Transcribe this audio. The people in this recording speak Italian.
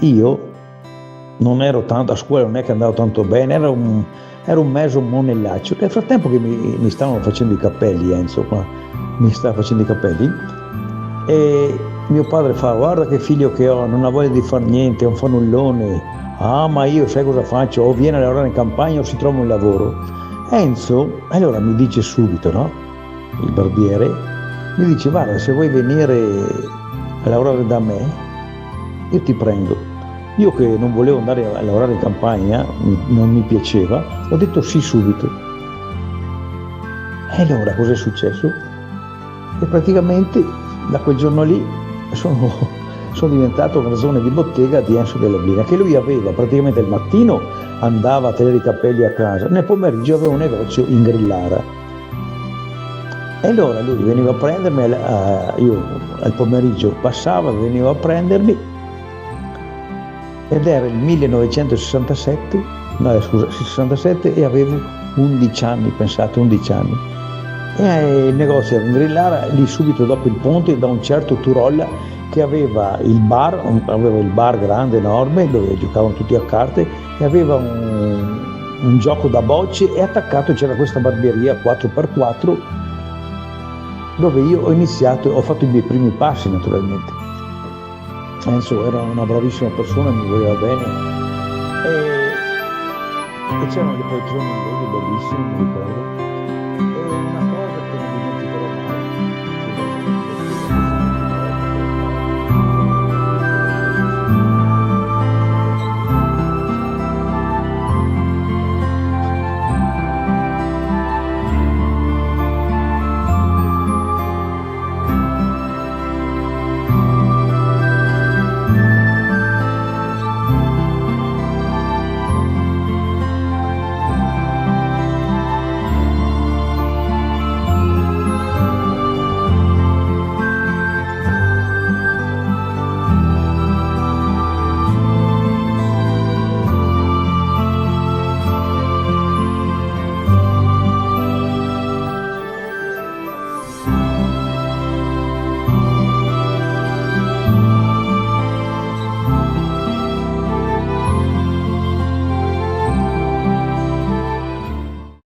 io non ero tanto, a scuola non è che andavo tanto bene, ero un mezzo monellaccio. Nel frattempo che mi stavano facendo i capelli, Enzo, qua, mi stava facendo i capelli, e mio padre fa: guarda che figlio che ho, non ha voglia di far niente, è un fannullone. Ah, ma io sai cosa faccio? O viene a lavorare in campagna o si trova un lavoro. Enzo, allora mi dice subito, no? Il barbiere, mi dice: guarda, se vuoi venire a lavorare da me, io ti prendo. Io che non volevo andare a lavorare in campagna, non mi piaceva, ho detto sì subito. E allora cos'è successo? E praticamente da quel giorno lì sono diventato garzone di bottega di Enzo Della Blina, che lui aveva praticamente il mattino andava a tenere i capelli a casa, nel pomeriggio aveva un negozio in Grillara. E allora lui veniva a prendermi, io al pomeriggio passava, veniva a prendermi, ed era il 1967, no scusa, 67, e avevo 11 anni, pensate, 11 anni. E il negozio era in Grillara, lì subito dopo il ponte, da un certo Turolla che aveva il bar grande, enorme, dove giocavano tutti a carte, e aveva un gioco da bocce, e attaccato c'era questa barbieria 4x4, dove io ho fatto i miei primi passi naturalmente. Enzo era una bravissima persona, mi voleva bene, e c'erano le poltrone in legno bellissime, mi ricordo, e una